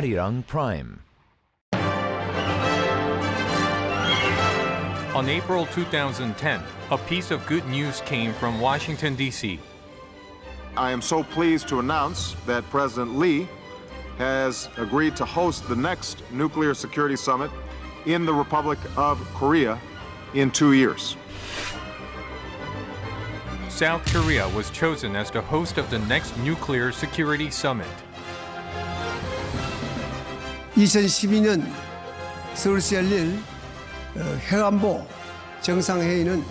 Arirang Prime. On April 2010, a piece of good news came from Washington, D.C. I am so pleased to announce that President Lee has agreed to host the next Nuclear Security Summit in the Republic of Korea in 2 years. South Korea was chosen as the host of the next Nuclear Security Summit. 2012년 서울시 열릴 핵안보 정상회의는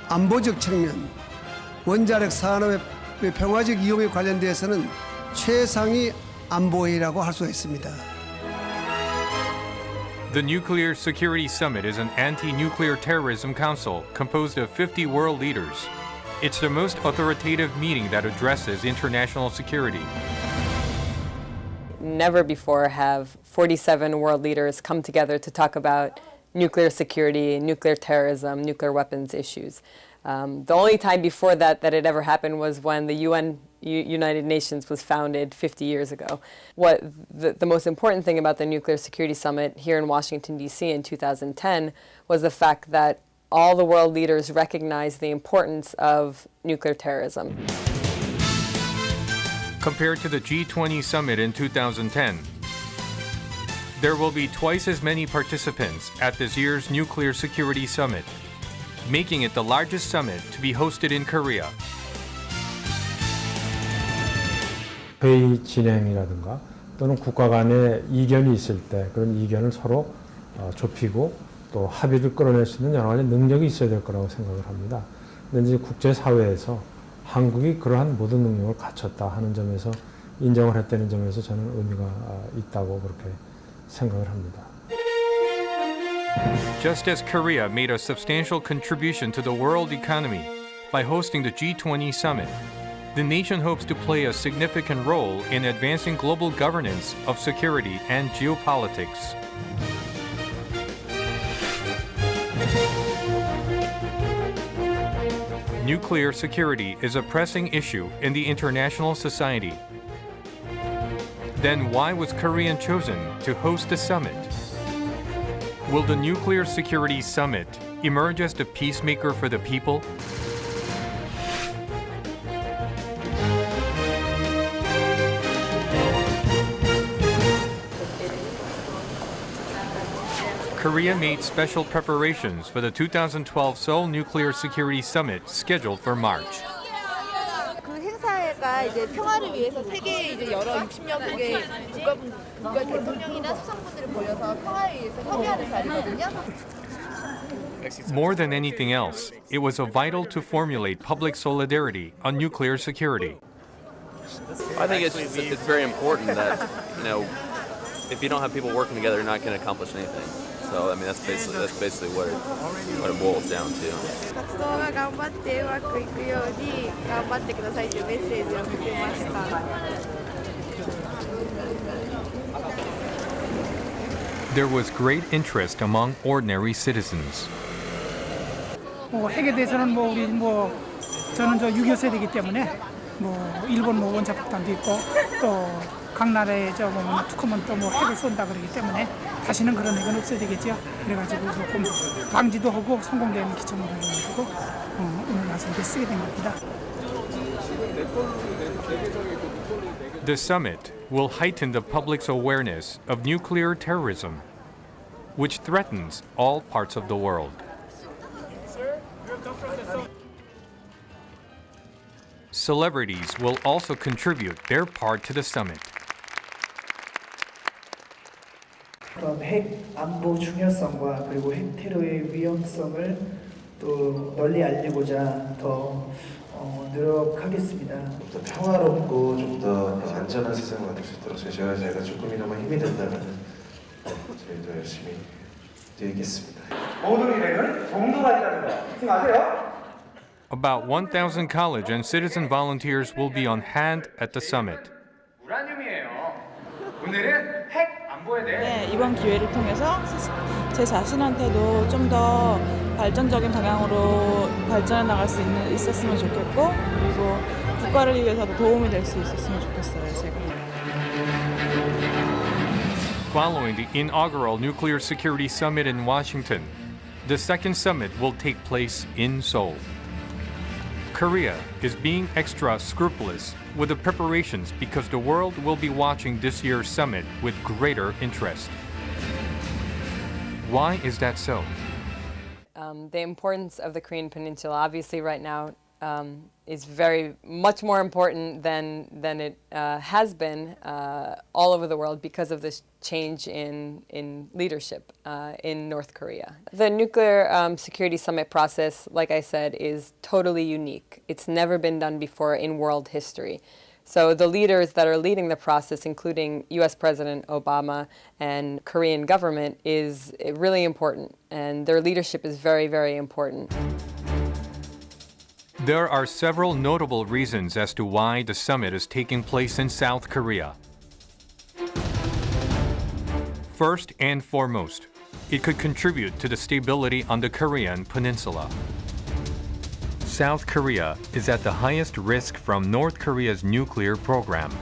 안보적 측면, 원자력 산업의 평화적 이용에 관련돼서는 최상위 안보회의라고 할 수 있습니다. The Nuclear Security Summit is an anti-nuclear terrorism council composed of 50 world leaders. It's the most authoritative meeting that addresses international security. Never before have 47 world leaders come together to talk about nuclear security, nuclear terrorism, nuclear weapons issues. The only time before that it ever happened was when the United Nations was founded 50 years ago. What the most important thing about the Nuclear Security Summit here in Washington, D.C. in 2010 was the fact that all the world leaders recognized the importance of nuclear terrorism. Compared to the G20 summit in 2010, there will be twice as many participants at this year's Nuclear Security Summit, making it the largest summit to be hosted in Korea. 회의 진행이라든가 또는 국가 간에 이견이 있을 때 그런 이견을 서로 좁히고 또 합의를 끌어낼 수 있는 여러 가지 능력이 있어야 될 거라고 생각을 합니다. 근데 이제 국제사회에서 한국이 그러한 모든 능력을 갖췄다 하는 점에서 인정을 했다는 점에서 저는 의미가 있다고 그렇게 생각을 합니다. Just as Korea made a substantial contribution to the world economy by hosting the G20 summit, the nation hopes to play a significant role in advancing global governance of security and geopolitics. Nuclear security is a pressing issue in the international society. Then why was Korea chosen to host the summit? Will the Nuclear Security Summit emerge as the peacemaker for the people? Korea made special preparations for the 2012 Seoul Nuclear Security Summit scheduled for March. 그 행사가 이제 평화를 위해서 세계 이제 여러 60여국의 국가 대통령이나 수상분들이 모여서 평화를 위해서 협의하는 자리거든요. More than anything else, it was vital to formulate public solidarity on nuclear security. I think it's very important that, if you don't have people working together, you're not going to accomplish anything. So I mean that's basically what it boils down to. 活動が頑張ってうまくいくように頑張ってくださいというメッセージを受けました。 There was great interest among ordinary citizens. 핵에 대해서는 우리 저는 6.25 세대이기 때문에 일본 원자폭탄도 있고 또 각 나라에 북한은 또 핵을 쏜다 그러기 때문에 다시는 그런 핵은 없어야 되겠죠. 그래가지고 조금 방지도 하고 성공되는 기점으로 해가지고 오늘 와서 이렇게 쓰게 된 겁니다. The summit will heighten the public's awareness of nuclear terrorism, which threatens all parts of the world. Celebrities will also contribute their part to the summit. 핵 안보 중요성과 그리고 핵 테러의 위험성을 또 널리 알리고자 더 노력하겠습니다. 더 평화롭고 좀 더 안전한 세상을 만들 수 있도록 제가 조금이나마 힘이 된다면 저희도 열심히 뛰겠습니다. 모든 일에는 정도가 있다는 거 잊지 마세요. About 1,000 college and citizen volunteers will be on hand at the summit. 우라늄이에요. 오늘은 핵 안보에 대해 네, 이번 기회를 통해서 제 자신한테도 좀 더 발전적인 방향으로 발전해 나갈 수 있었으면 좋겠고 그리고 국가를 위해서도 도움이 될 수 있었으면 좋겠어요, 제가. Following the inaugural Nuclear Security Summit in Washington, the second summit will take place in Seoul. Korea is being extra scrupulous with the preparations because the world will be watching this year's summit with greater interest. Why is that so? The importance of the Korean Peninsula, obviously right now, is very much more important than it has been all over the world because of this change in leadership in North Korea. The nuclear security summit process, like I said, is totally unique. It's never been done before in world history. So the leaders that are leading the process, including US President Obama and Korean government, is really important, and their leadership is very, very important. There are several notable reasons as to why the summit is taking place in South Korea. First and foremost, it could contribute to the stability on the Korean peninsula. South Korea is at the highest risk from North Korea's nuclear program.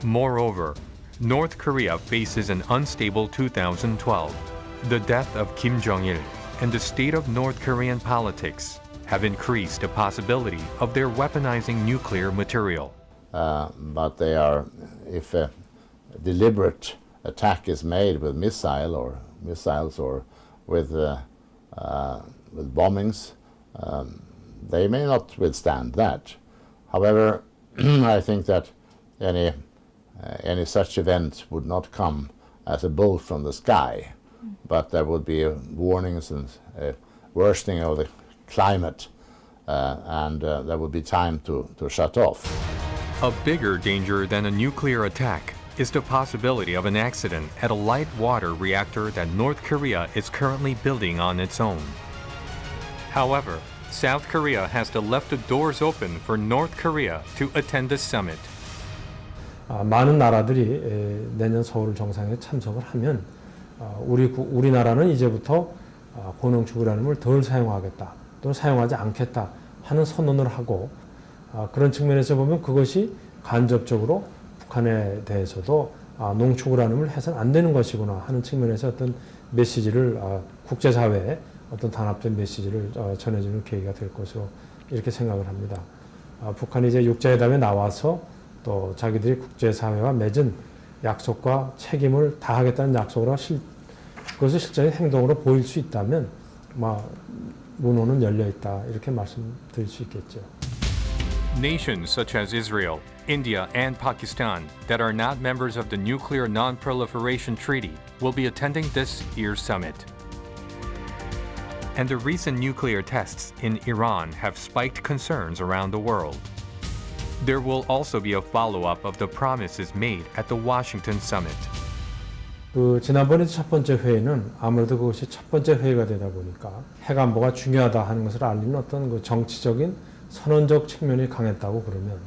Moreover, North Korea faces an unstable 2012. The death of Kim Jong-il and the state of North Korean politics have increased the possibility of their weaponizing nuclear material. But they are, if a deliberate attack is made with missiles or with bombings, they may not withstand that. However, I think that any such event would not come as a bolt from the sky, but there would be warnings and worsening of the climate, and there would be time to shut off. A bigger danger than a nuclear attack is the possibility of an accident at a light water reactor that North Korea is currently building on its own. However, South Korea has to left the doors open for North Korea to attend the summit. 많은 나라들이 내년 서울 정상회의에 참석을 하면 우리나라는 이제부터 고농축우라늄을 덜 사용하겠다 또는 사용하지 않겠다 하는 선언을 하고, 그런 측면에서 보면 그것이 간접적으로 북한에 대해서도 농축우라늄을 해서는 안 되는 것이구나 하는 측면에서 어떤 메시지를 국제사회에 어떤 단합된 메시지를 전해주는 계기가 될 것으로 이렇게 생각을 합니다. 북한이 이제 육자회담에 나와서 또 자기들이 국제사회와 맺은 약속과 책임을 다하겠다는 약속으로 그것을 실제의 행동으로 보일 수 있다면 문호는 열려 있다 이렇게 말씀드릴 수 있겠죠. Nations such as Israel, India, and Pakistan that are not members of the Nuclear Non-Proliferation Treaty will be attending this year's summit. And the recent nuclear tests in Iran have spiked concerns around the world. There will also be a follow-up of the promises made at the Washington summit. 지난번에 첫 번째 회의는 아무래도 그것이 첫 번째 회의가 되다 보니까 핵안보가 중요하다 하는 것을 알리는 어떤 정치적인 선언적 측면이 강했다고 그러면,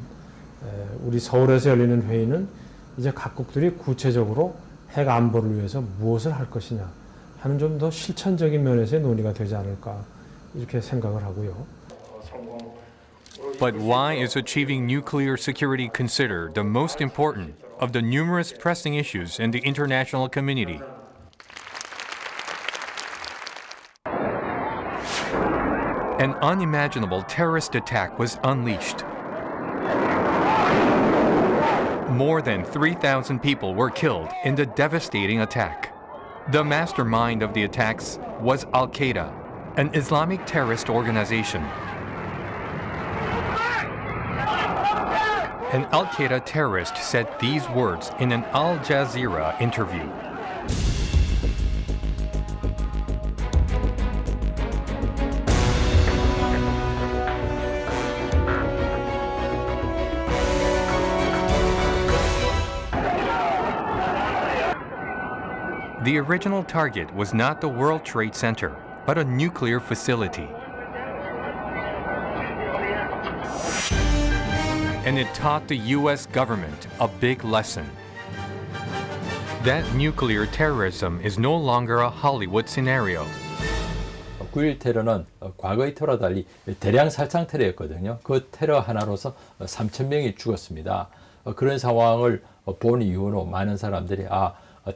우리 서울에서 열리는 회의는 이제 각국들이 구체적으로 핵안보를 위해서 무엇을 할 것이냐 하는 좀 더 실천적인 면에서의 논의가 되지 않을까 이렇게 생각을 하고요. But why is achieving nuclear security considered the most important of the numerous pressing issues in the international community? An unimaginable terrorist attack was unleashed. More than 3,000 people were killed in the devastating attack. The mastermind of the attacks was al-Qaeda, an Islamic terrorist organization. An al-Qaeda terrorist said these words in an Al Jazeera interview. The original target was not the World Trade Center, but a nuclear facility. And it taught the US government a big lesson. That nuclear terrorism is no longer a Hollywood scenario. 9.1 테러는 과거의 테러와 달리 대량 살상 테러였거든요. 그 테러 하나로서 3,000명이 죽었습니다. 그런 상황을 본 이후로 많은 사람들이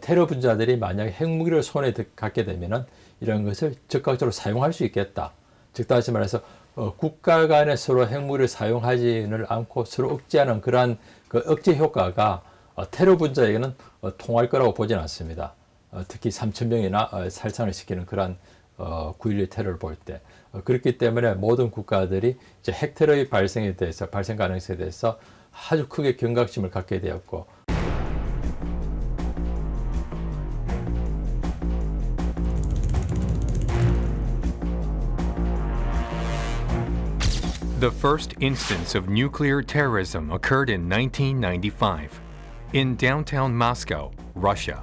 테러 분자들이 만약에 핵무기를 손에 갖게 되면은 이런 것을 즉각적으로 사용할 수 있겠다. 즉 다시 말해서 국가 간에 서로 핵무기를 사용하지는 않고 서로 억제하는 그러한 그 억제 효과가 테러 분자에게는 통할 거라고 보지는 않습니다. 특히 3,000명이나 살상을 시키는 그러한 9.11 테러를 볼 때. 그렇기 때문에 모든 국가들이 이제 핵 테러의 발생 가능성에 대해서 아주 크게 경각심을 갖게 되었고, The first instance of nuclear terrorism occurred in 1995 in downtown Moscow, Russia.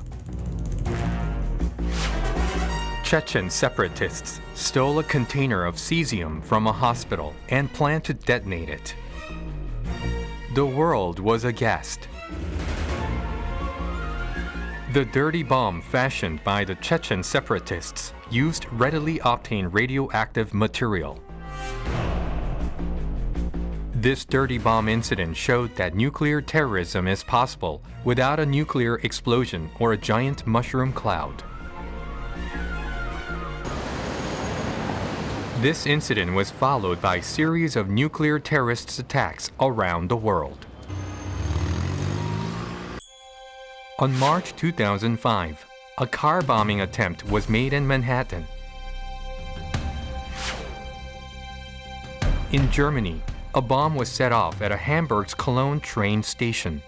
Chechen separatists stole a container of cesium from a hospital and planned to detonate it. The world was aghast. The dirty bomb fashioned by the Chechen separatists used readily obtained radioactive material. This dirty bomb incident showed that nuclear terrorism is possible without a nuclear explosion or a giant mushroom cloud. This incident was followed by a series of nuclear terrorist attacks around the world. On March 2005, a car bombing attempt was made in Manhattan. In Germany, a bomb was set off at a Hamburg's Cologne train station.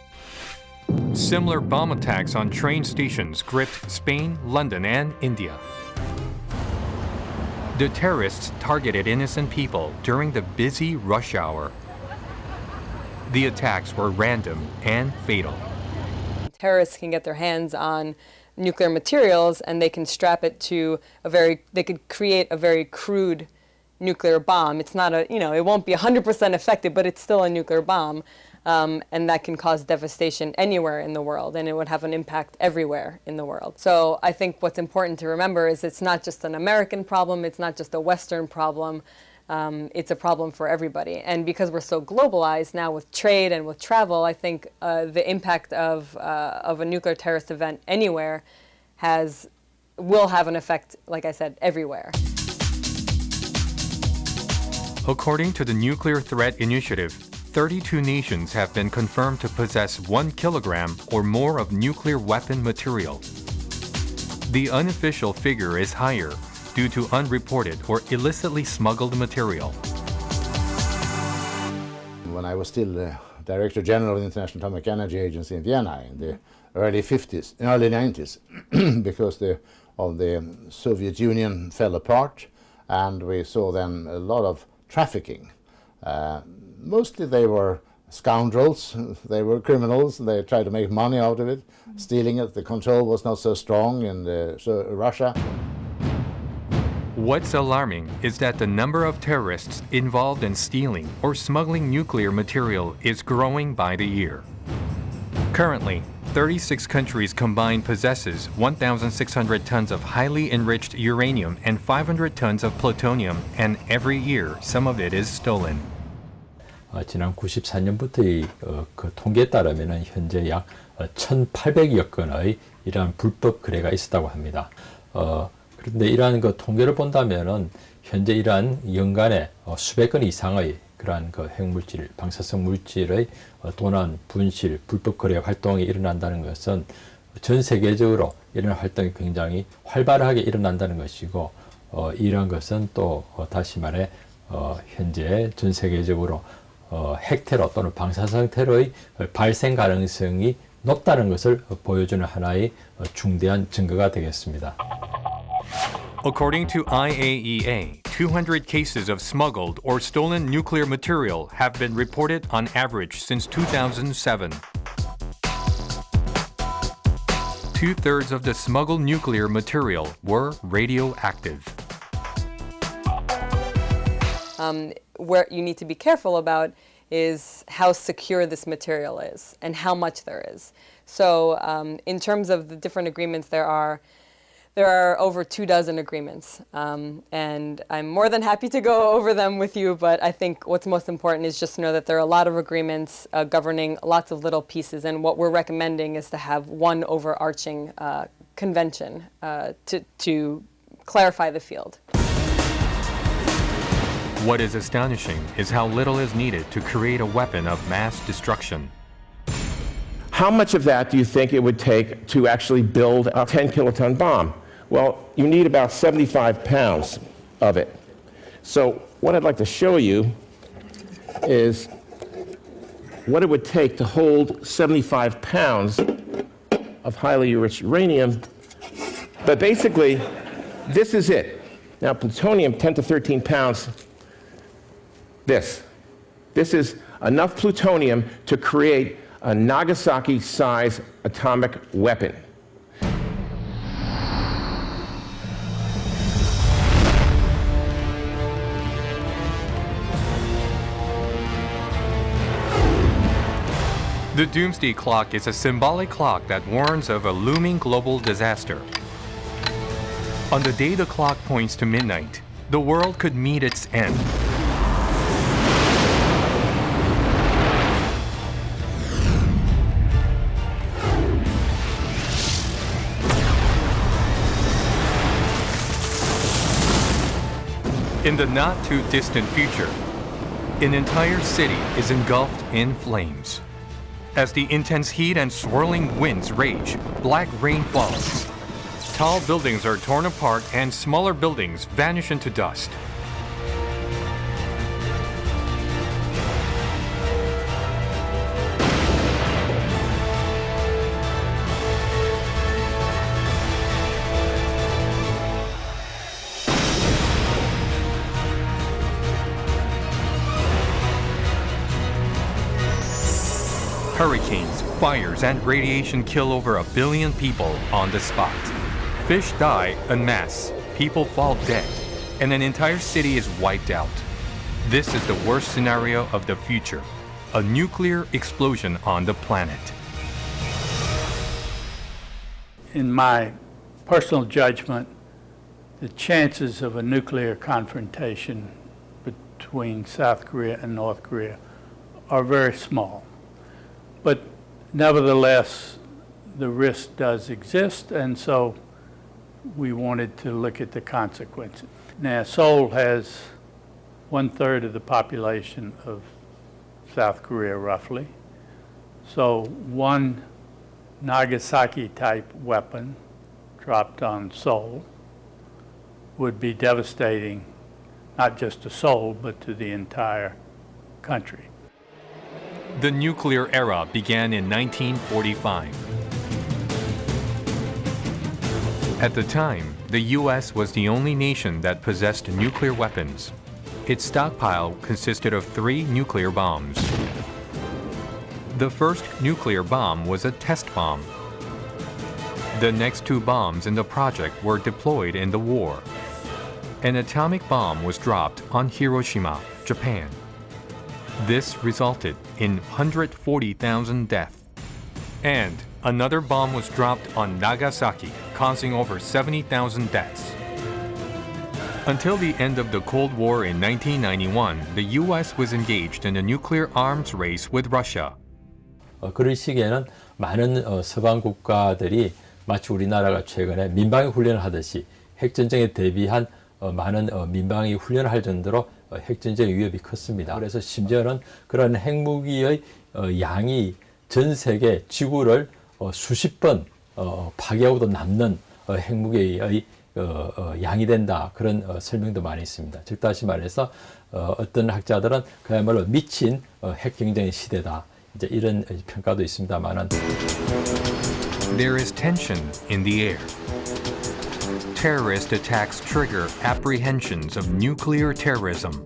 Similar bomb attacks on train stations gripped Spain, London, and India. The terrorists targeted innocent people during the busy rush hour. The attacks were random and fatal. Terrorists can get their hands on nuclear materials and they can strap it to they could create a very crude nuclear bomb. It's not it won't be 100% effective, but it's still a nuclear bomb. And that can cause devastation anywhere in the world, and it would have an impact everywhere in the world. So I think what's important to remember is it's not just an American problem, it's not just a Western problem, it's a problem for everybody. And because we're so globalized now with trade and with travel, I think the impact of a nuclear terrorist event anywhere will have an effect, like I said, everywhere. According to the Nuclear Threat Initiative, 32 nations have been confirmed to possess 1 kilogram or more of nuclear weapon material. The unofficial figure is higher due to unreported or illicitly smuggled material. When I was still Director General of the International Atomic Energy Agency in Vienna in the early 90s, because of the Soviet Union fell apart, and we saw then a lot of trafficking. Mostly they were scoundrels, they were criminals, and they tried to make money out of it, stealing it. The control was not so strong in Russia. What's alarming is that the number of terrorists involved in stealing or smuggling nuclear material is growing by the year. Currently, 36 countries combined possesses 1,600 tons of highly enriched uranium and 500 tons of plutonium, and every year some of it is stolen. 지난 94년부터의 그 통계에 따르면 현재 약 1,800여 건의 이러한 불법 거래가 있었다고 합니다. 그런데 이러한 그 통계를 본다면은 현재 이러한 연간에 수백 건 이상의 그러한 그 핵물질, 방사성 물질의 도난, 분실, 불법 거래 활동이 일어난다는 것은 전 세계적으로 이런 활동이 굉장히 활발하게 일어난다는 것이고, 이러한 것은 또 다시 말해 현재 전 세계적으로 핵테러 또는 방사성 테러의 발생 가능성이 높다는 것을 보여주는 하나의 중대한 증거가 되겠습니다. According to IAEA, 200 cases of smuggled or stolen nuclear material have been reported on average since 2007. 2/3 of the smuggled nuclear material were radioactive. Where you need to be careful about is how secure this material is and how much there is. So in terms of the different agreements, there are There are over 24 agreements, and I'm more than happy to go over them with you, but I think what's most important is just to know that there are a lot of agreements governing lots of little pieces, and what we're recommending is to have one overarching convention to clarify the field. What is astonishing is how little is needed to create a weapon of mass destruction. How much of that do you think it would take to actually build a 10-kiloton bomb? Well, you need about 75 pounds of it. So what I'd like to show you is what it would take to hold 75 pounds of highly enriched uranium. But basically, this is it. Now, plutonium, 10 to 13 pounds, this is enough plutonium to create a Nagasaki-size atomic weapon. The doomsday clock is a symbolic clock that warns of a looming global disaster. On the day the clock points to midnight, the world could meet its end. In the not-too-distant future, an entire city is engulfed in flames. As the intense heat and swirling winds rage, black rain falls. Tall buildings are torn apart and smaller buildings vanish into dust. Hurricanes, fires, and radiation kill over 1 billion people on the spot. Fish die en masse, people fall dead, and an entire city is wiped out. This is the worst scenario of the future, a nuclear explosion on the planet. In my personal judgment, the chances of a nuclear confrontation between South Korea and North Korea are very small. But nevertheless, the risk does exist, and so we wanted to look at the consequences. Now, Seoul has 1/3 of the population of South Korea, roughly. So one Nagasaki-type weapon dropped on Seoul would be devastating, not just to Seoul, but to the entire country. The nuclear era began in 1945. At the time, the U.S. was the only nation that possessed nuclear weapons. Its stockpile consisted of 3 nuclear bombs. The first nuclear bomb was a test bomb. The next 2 bombs in the project were deployed in the war. An atomic bomb was dropped on Hiroshima, Japan. This resulted in 140,000 deaths. And another bomb was dropped on Nagasaki, causing over 70,000 deaths. Until the end of the Cold War in 1991, the U.S. was engaged in a nuclear arms race with Russia. 그럴 시기에는 많은 서방 국가들이 마치 우리나라가 최근에 민방위 훈련을 하듯이 핵전쟁에 대비한 많은 민방위 훈련을 할 정도로 핵전쟁 위협이 컸습니다. 그래서 심지어는 그런 핵무기의 양이 전 세계 지구를 수십 번 파괴하고도 남는 핵무기의 양이 된다, 그런 설명도 많이 있습니다. 즉 다시 말해서 어떤 학자들은 그야말로 미친 핵경쟁의 시대다, 이제 이런 평가도 있습니다만은. There is tension in the air. Terrorist attacks trigger apprehensions of nuclear terrorism.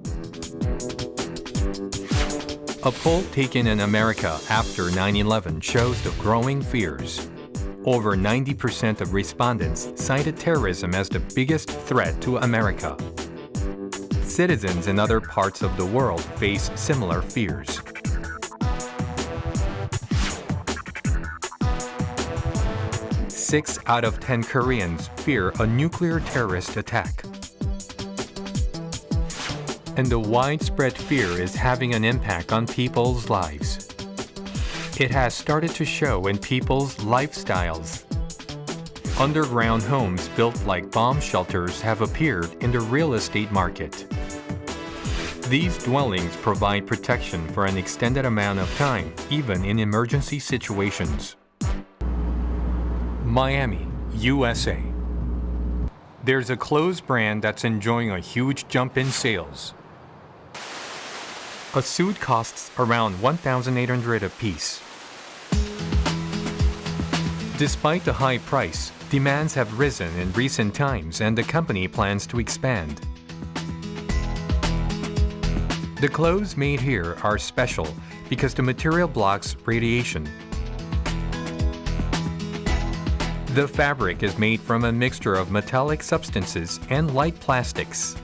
A poll taken in America after 9/11 shows the growing fears. Over 90% of respondents cited terrorism as the biggest threat to America. Citizens in other parts of the world face similar fears. 6 out of 10 Koreans fear a nuclear terrorist attack. And the widespread fear is having an impact on people's lives. It has started to show in people's lifestyles. Underground homes built like bomb shelters have appeared in the real estate market. These dwellings provide protection for an extended amount of time, even in emergency situations. Miami, USA. There's a clothes brand that's enjoying a huge jump in sales. A suit costs around $1,800 a piece. Despite the high price, demands have risen in recent times and the company plans to expand. The clothes made here are special because the material blocks radiation. The fabric is made from a mixture of metallic substances and light plastics.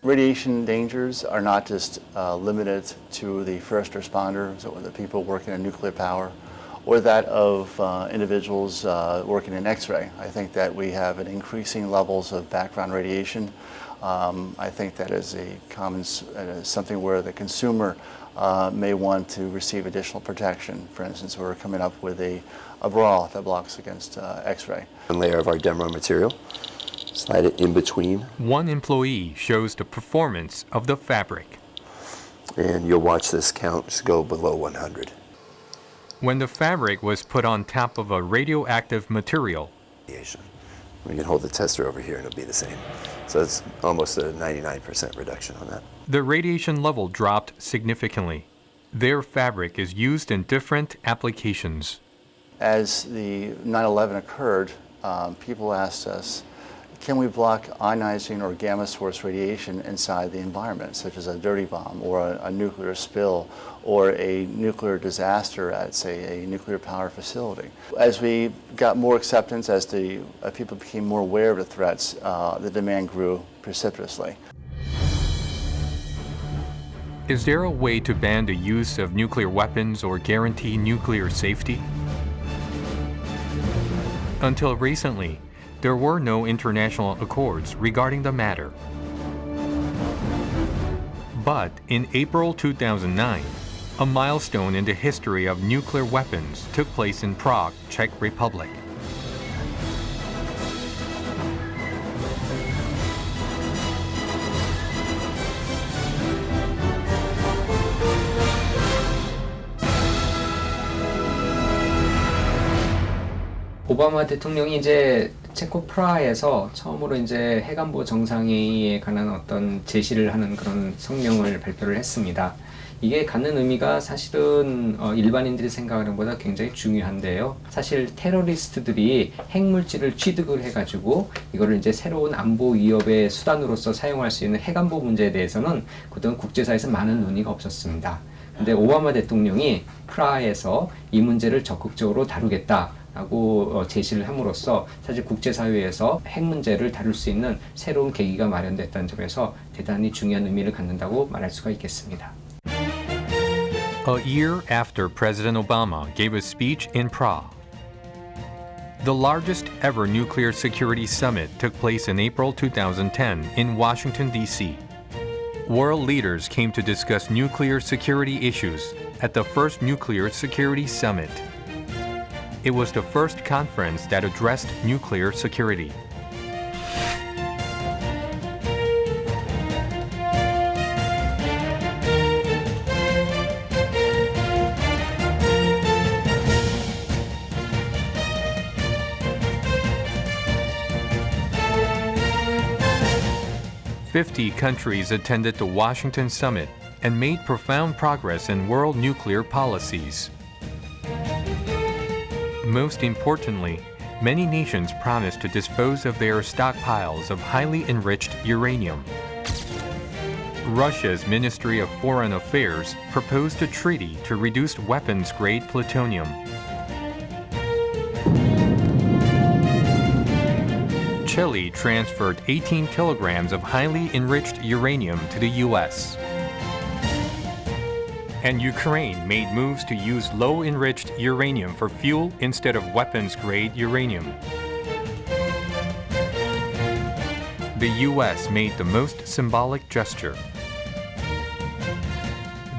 Radiation dangers are not just limited to the first responders or the people working in nuclear power or that of individuals working in X-ray. I think that we have an increasing levels of background radiation. I think that is a common, something where the consumer may want to receive additional protection. For instance, we're coming up with a bra that blocks against X-ray. One layer of our demo material, slide it in between. One employee shows the performance of the fabric. And you'll watch this count go below 100. When the fabric was put on top of a radioactive material, we can hold the tester over here and it'll be the same. So it's almost a 99% reduction on that. the radiation level dropped significantly. Their fabric is used in different applications. As the 9/11 occurred, people asked us, can we block ionizing or gamma source radiation inside the environment, such as a dirty bomb or a nuclear spill or a nuclear disaster at, say, a nuclear power facility? As we got more acceptance, as people became more aware of the threats, the demand grew precipitously. Is there a way to ban the use of nuclear weapons or guarantee nuclear safety? Until recently, there were no international accords regarding the matter. But in April 2009, a milestone in the history of nuclear weapons took place in Prague, Czech Republic. 오바마 대통령이 이제 체코 프라하에서 처음으로 이제 해관보 정상회의에 관한 어떤 제시를 하는 그런 성명을 발표를 했습니다. 이게 갖는 의미가 사실은 일반인들이 생각하는 것보다 굉장히 중요한데요. 사실 테러리스트들이 핵물질을 취득을 해가지고 이거를 이제 새로운 안보 위협의 수단으로서 사용할 수 있는 해관보 문제에 대해서는 그동안 국제사회에서 많은 논의가 없었습니다. 근데 오바마 대통령이 프라하에서 이 문제를 적극적으로 다루겠다. 라고 제시를 함으로써 사실 국제사회에서 핵 문제를 다룰 수 있는 새로운 계기가 마련됐다는 점에서 대단히 중요한 의미를 갖는다고 말할 수가 있겠습니다. A year after President Obama gave a speech in Prague, the largest ever nuclear security summit took place in April 2010 in Washington, D.C. World leaders came to discuss nuclear security issues at the first Nuclear Security Summit. It was the first conference that addressed nuclear security. "50 countries attended the Washington summit and made profound progress in world nuclear policies. Most importantly, many nations promised to dispose of their stockpiles of highly enriched uranium. Russia's Ministry of Foreign Affairs proposed a treaty to reduce weapons-grade plutonium. Chile transferred 18 kilograms of highly enriched uranium to the U.S. and Ukraine made moves to use low-enriched uranium for fuel instead of weapons-grade uranium. The US made the most symbolic gesture.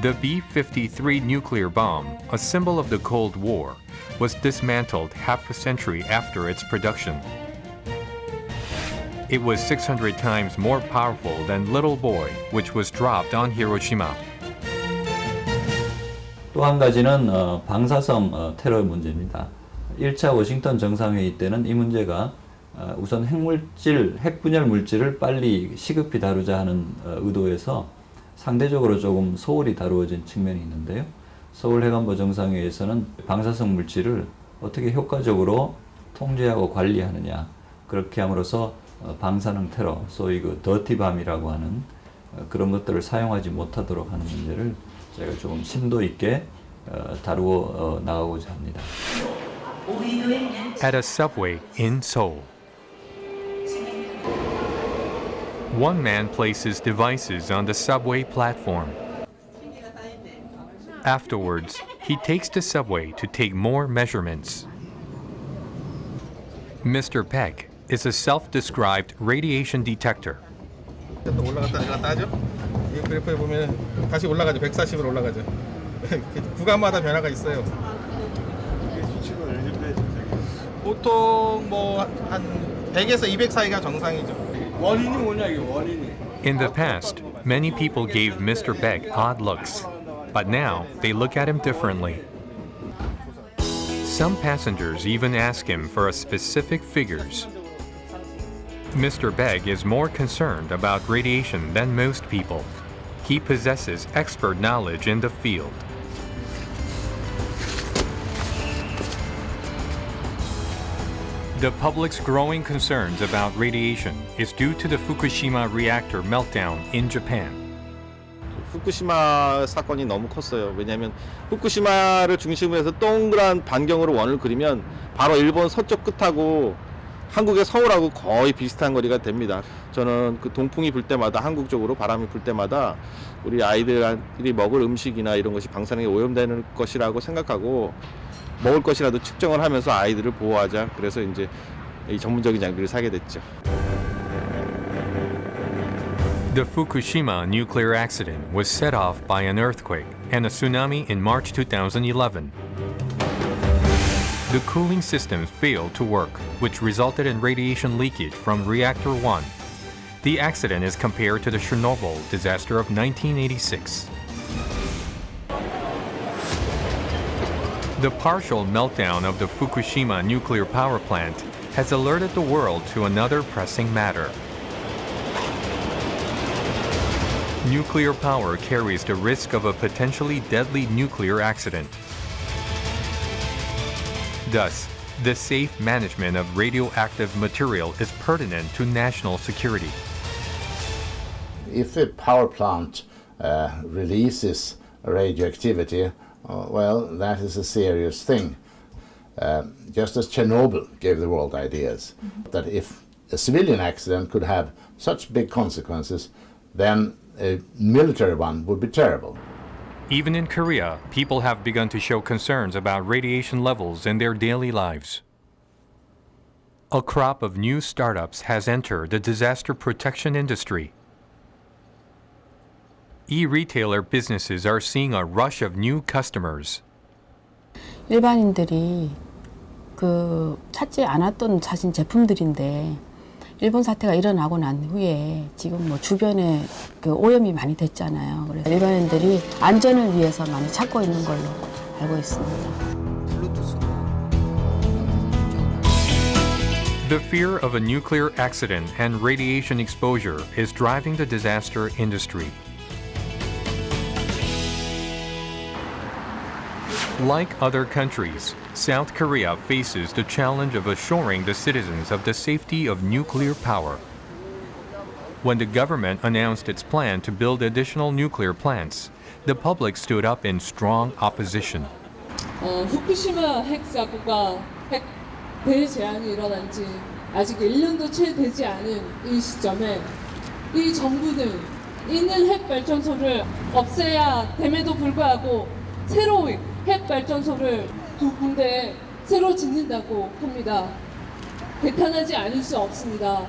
The B-53 nuclear bomb, a symbol of the Cold War, was dismantled half a century after its production. It was 600 times more powerful than Little Boy, which was dropped on Hiroshima. 또 한 가지는 방사성 테러 문제입니다. 1차 워싱턴 정상회의 때는 이 문제가 우선 핵 분열 물질을 빨리 시급히 다루자 하는 의도에서 상대적으로 조금 소홀히 다루어진 측면이 있는데요. 서울 해관보 정상회의에서는 방사성 물질을 어떻게 효과적으로 통제하고 관리하느냐, 그렇게 함으로써 방사능 테러, 소위 그 더티밤이라고 하는 그런 것들을 사용하지 못하도록 하는 문제를 저희가 조금 심도 있게 다루어 나가고자 합니다. At a subway in Seoul. One man places devices on the subway platform. Afterwards, he takes the subway to take more measurements. Mr. Peck is a self-described radiation detector. 올라갔다 내려갔다 하죠. 이 그래프에 보면 다시 올라가죠. 140으로 올라가죠. 구간마다 변화가 있어요. 보통 뭐 한 100에서 200 사이가 정상이죠. 원인이 뭐냐 이게 원인이. In the past, many people gave Mr. Beck odd looks, but now they look at him differently. Some passengers even ask him for a specific figures. Mr. Begg is more concerned about radiation than most people. He possesses expert knowledge in the field. The public's growing concerns about radiation is due to the Fukushima reactor meltdown in Japan. 후쿠시마 사건이 너무 컸어요. 왜냐하면 후쿠시마를 중심으로 해서 동그란 반경으로 원을 그리면 바로 일본 서쪽 끝하고 한국의 서울하고 거의 비슷한 거리가 됩니다. 저는 그 동풍이 불 때마다 한국 쪽으로 바람이 불 때마다 우리 아이들이 먹을 음식이나 이런 것이 방사능에 오염되는 것이라고 생각하고 먹을 것이라도 측정을 하면서 아이들을 보호하자. 그래서 이제 이 전문적인 장비를 사게 됐죠. The Fukushima nuclear accident was set off by an earthquake and a tsunami in March 2011. The cooling systems failed to work, which resulted in radiation leakage from Reactor 1. The accident is compared to the Chernobyl disaster of 1986. The partial meltdown of the Fukushima nuclear power plant has alerted the world to another pressing matter. Nuclear power carries the risk of a potentially deadly nuclear accident. Thus, the safe management of radioactive material is pertinent to national security. If a power plant releases radioactivity, well, that is a serious thing. Just as Chernobyl gave the world ideas that if a civilian accident could have such big consequences, then a military one would be terrible. Even in Korea, people have begun to show concerns about radiation levels in their daily lives. A crop of new startups has entered the disaster protection industry. E-retailer businesses are seeing a rush of new customers. 일반인들이 찾지 않았던 사실 제품들인데 일본 사태가 일어나고 난 후에 지금 뭐 주변에 오염이 많이 됐잖아요. 그래서 일반인들이 안전을 위해서 많이 찾고 있는 걸로 알고 있습니다. The fear of a nuclear accident and radiation exposure is driving the disaster industry. Like other countries, South Korea faces the challenge of assuring the citizens of the safety of nuclear power. When the government announced its plan to build additional nuclear plants, the public stood up in strong opposition. 후쿠시마 핵사고가 핵 대재앙이 일어난 지 아직 1년도 채 되지 않은 이 시점에 이 정부는 있는 핵 발전소를 없애야 됨에도 불구하고 새로 핵 발전소를 2군데 새로 짓는다고 합니다. 개탄하지 않을 수 없습니다.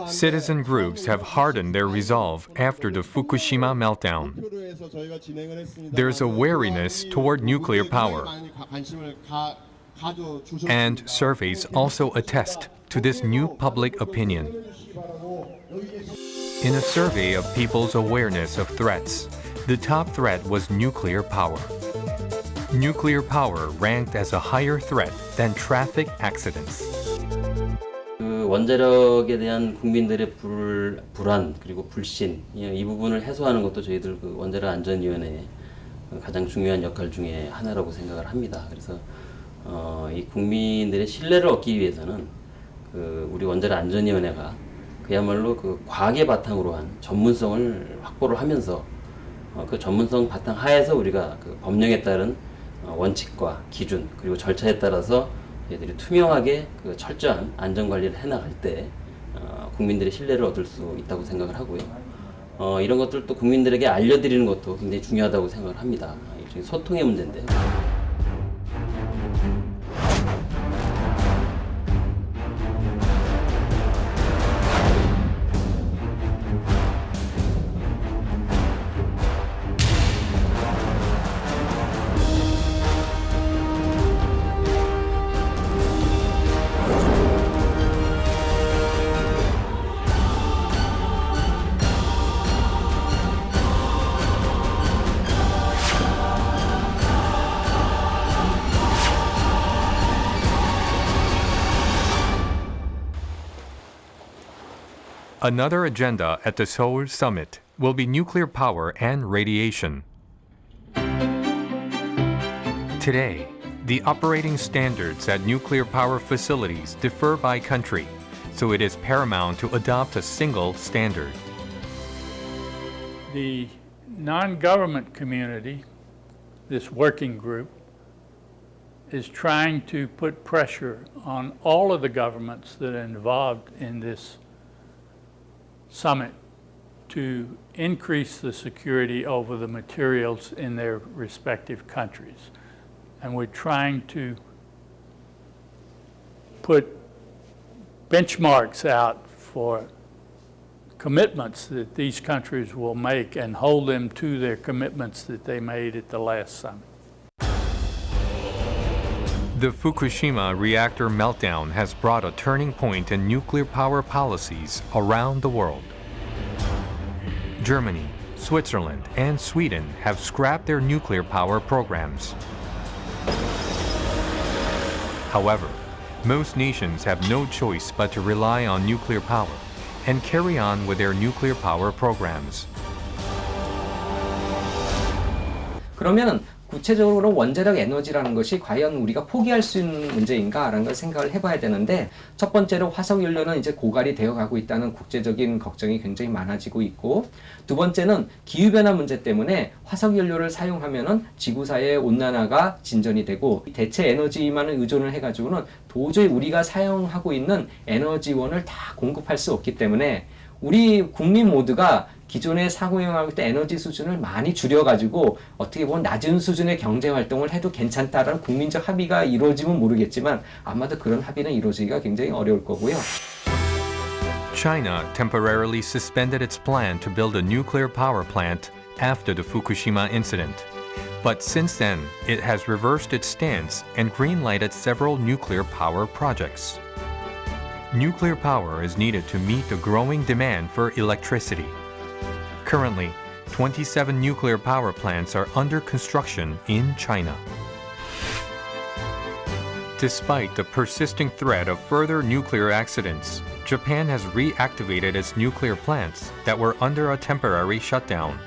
Citizen groups have hardened their resolve after the Fukushima meltdown. There's a wariness toward nuclear power, and surveys also attest to this new public opinion. In a survey of people's awareness of threats, the top threat was nuclear power. Nuclear power ranked as a higher threat than traffic accidents. 그 원자력에 대한 국민들의 불안 그리고 불신 이 부분을 해소하는 것도 저희들 그 원자력 안전위원회의 가장 중요한 역할 중에 하나라고 생각을 합니다. 그래서 이 국민들의 신뢰를 얻기 위해서는 그 우리 원자력 안전위원회가 그야말로 그 과학의 바탕으로 한 전문성을 확보를 하면서 그 전문성 바탕 하에서 우리가 그 법령에 따른 원칙과 기준 그리고 절차에 따라서 얘들이 투명하게 그 철저한 안전관리를 해나갈 때 국민들의 신뢰를 얻을 수 있다고 생각을 하고요. 이런 것들도 국민들에게 알려드리는 것도 굉장히 중요하다고 생각을 합니다. 일종의 소통의 문제인데요. Another agenda at the Seoul summit will be nuclear power and radiation. Today, the operating standards at nuclear power facilities differ by country, so it is paramount to adopt a single standard. The non-government community, this working group, is trying to put pressure on all of the governments that are involved in this summit to increase the security over the materials in their respective countries. And we're trying to put benchmarks out for commitments that these countries will make and hold them to their commitments that they made at the last summit. The Fukushima reactor meltdown has brought a turning point in nuclear power policies around the world. Germany, Switzerland, and Sweden have scrapped their nuclear power programs. However, most nations have no choice but to rely on nuclear power and carry on with their nuclear power programs. 그러면 구체적으로 원자력 에너지라는 것이 과연 우리가 포기할 수 있는 문제인가라는 걸 생각을 해봐야 되는데, 첫 번째로 화석연료는 이제 고갈이 되어가고 있다는 국제적인 걱정이 굉장히 많아지고 있고, 두 번째는 기후변화 문제 때문에 화석연료를 사용하면은 지구사의 온난화가 진전이 되고, 대체 에너지만을 의존을 해가지고는 도저히 우리가 사용하고 있는 에너지원을 다 공급할 수 없기 때문에 우리 국민 모두가 기존에 사고용할 때 에너지 수준을 많이 줄여가지고 어떻게 보면 낮은 수준의 경제 활동을 해도 괜찮다라는 국민적 합의가 이루어지면 모르겠지만 아마도 그런 합의는 이루어지기가 굉장히 어려울 거고요. China temporarily suspended its plan to build a nuclear power plant after the Fukushima incident. But since then, it has reversed its stance and green-lighted several nuclear power projects. Nuclear power is needed to meet the growing demand for electricity. Currently, 27 nuclear power plants are under construction in China. Despite the persisting threat of further nuclear accidents, Japan has reactivated its nuclear plants that were under a temporary shutdown.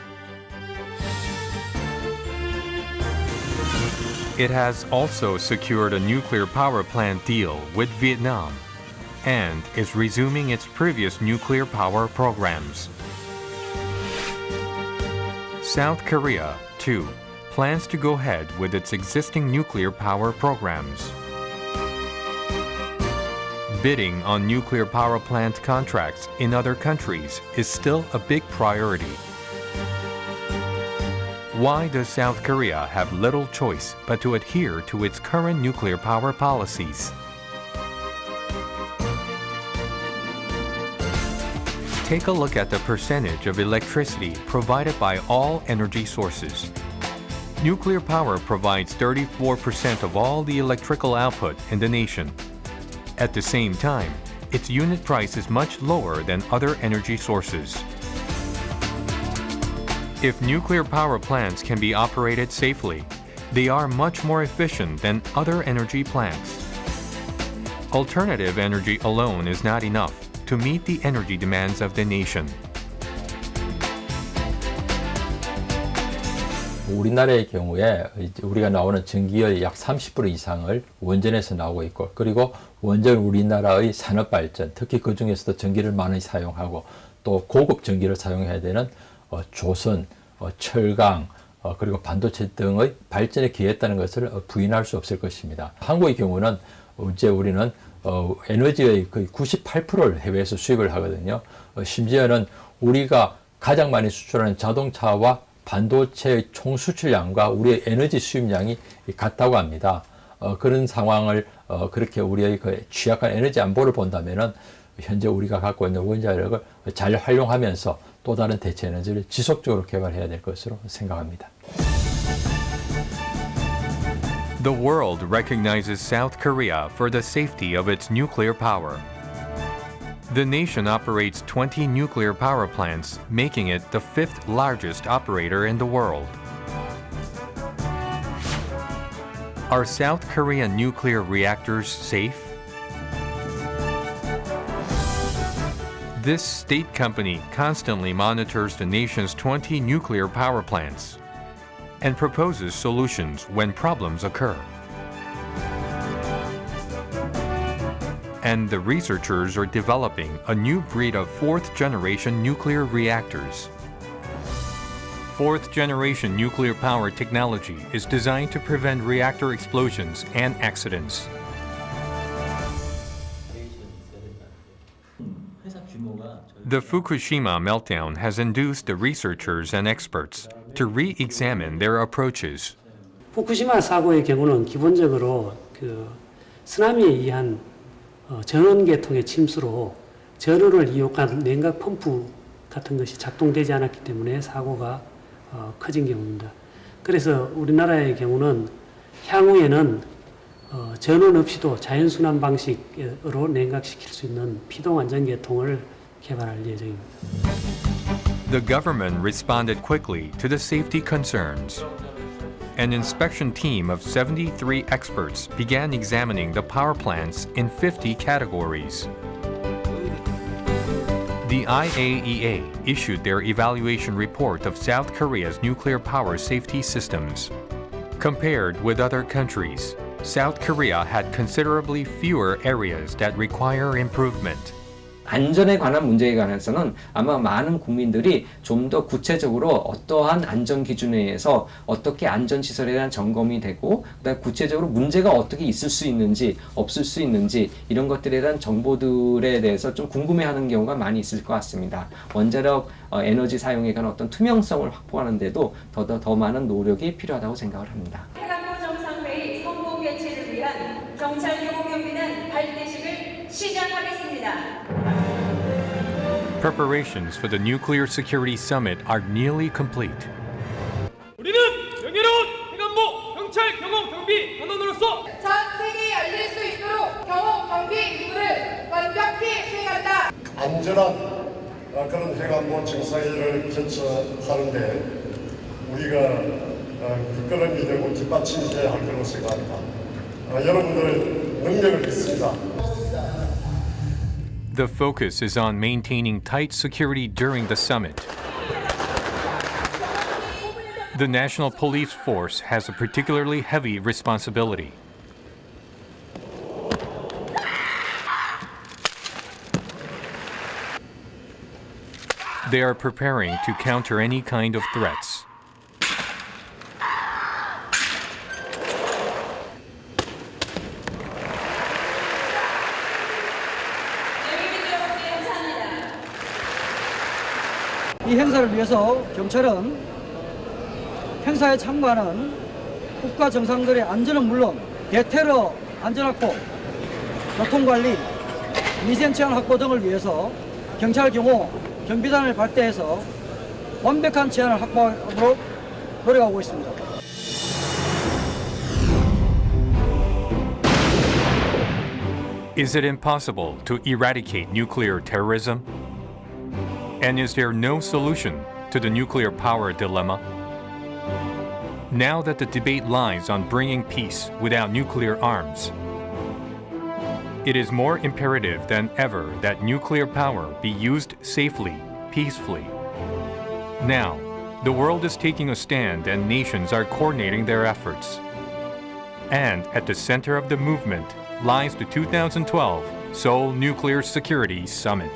It has also secured a nuclear power plant deal with Vietnam and is resuming its previous nuclear power programs. South Korea, too, plans to go ahead with its existing nuclear power programs. bidding on nuclear power plant contracts in other countries is still a big priority. Why does South Korea have little choice but to adhere to its current nuclear power policies? Take a look at the percentage of electricity provided by all energy sources. Nuclear power provides 34% of all the electrical output in the nation. At the same time, its unit price is much lower than other energy sources. If nuclear power plants can be operated safely, they are much more efficient than other energy plants. Alternative energy alone is not enough to meet the energy demands of the nation. 우리나라의 경우에 우리가 나오는 전기의 약 30% 이상을 원전에서 나오고 있고, 그리고 원전 우리나라의 산업 발전, 특히 그 중에서도 전기를 많이 사용하고 또 고급 전기를 사용해야 되는 조선, 철강, 그리고 반도체 등의 발전에 기여했다는 것을 부인할 수 없을 것입니다. 한국의 경우는 이제 우리는 에너지의 거의 98%를 해외에서 수입을 하거든요. 심지어는 우리가 가장 많이 수출하는 자동차와 반도체의 총 수출량과 우리의 에너지 수입량이 같다고 합니다. 그런 상황을 그렇게 우리의 그 취약한 에너지 안보를 본다면은 현재 우리가 갖고 있는 원자력을 잘 활용하면서 또 다른 대체 에너지를 지속적으로 개발해야 될 것으로 생각합니다. The world recognizes South Korea for the safety of its nuclear power. The nation operates 20 nuclear power plants, making it the 5th largest operator in the world. Are South Korean nuclear reactors safe? This state company constantly monitors the nation's 20 nuclear power plants and proposes solutions when problems occur. And the researchers are developing a new breed of fourth-generation nuclear reactors. Fourth-generation nuclear power technology is designed to prevent reactor explosions and accidents. The Fukushima meltdown has induced the researchers and experts to re-examine their approaches. 후쿠시마 사고의 경우는 기본적으로 쓰나미에 의한 전원계통의 침수로 전원을 이용한 냉각 펌프 같은 것이 작동되지 않았기 때문에 사고가 커진 경우입니다. 그래서 우리나라의 경우는 향후에는 전원 없이도 자연순환 방식으로 냉각시킬 수 있는 피동 안전계통을 개발할 예정입니다. The government responded quickly to the safety concerns. An inspection team of 73 experts began examining the power plants in 50 categories. The IAEA issued their evaluation report of South Korea's nuclear power safety systems. Compared with other countries, South Korea had considerably fewer areas that require improvement. 안전에 관한 문제에 관해서는 아마 많은 국민들이 좀 더 구체적으로 어떠한 안전 기준에 의해서 어떻게 안전시설에 대한 점검이 되고 그다음에 구체적으로 문제가 어떻게 있을 수 있는지 없을 수 있는지 이런 것들에 대한 정보들에 대해서 좀 궁금해하는 경우가 많이 있을 것 같습니다. 원자력 에너지 사용에 관한 어떤 투명성을 확보하는 데도 더 많은 노력이 필요하다고 생각을 합니다. 해관부 정상회의 성공 개최를 위한 정찰 요구 경비는 발대식을 시작하겠습니다. Preparations for the Nuclear Security Summit are nearly complete. 우리는 명예로운 해관부 경찰 경호 경비 단원으로서 전 세계에 알릴 수 있도록 경호 경비 임무를 완벽히 수행한다. 안전한 그런 해관부 정상회의를 개최하는데 우리가 굳건한 믿음을 뒷받침해야 할 거라고 생각합니다. 여러분들의 능력을 믿습니다. The focus is on maintaining tight security during the summit. The National Police Force has a particularly heavy responsibility. They are preparing to counter any kind of threats. 이 행사를 위해서 경찰은 행사에 참가하는 국가 정상들의 안전은 물론 대테러 안전확보, 교통관리, 미생치안 확보 등을 위해서 경찰 경호, 경비단을 발대해서 완벽한 치안을 확보하도록 노력하고 있습니다. Is it impossible to eradicate nuclear terrorism? And is there no solution to the nuclear power dilemma? Now that the debate lies on bringing peace without nuclear arms, it is more imperative than ever that nuclear power be used safely, peacefully. Now, the world is taking a stand and nations are coordinating their efforts. And at the center of the movement lies the 2012 Seoul Nuclear Security Summit.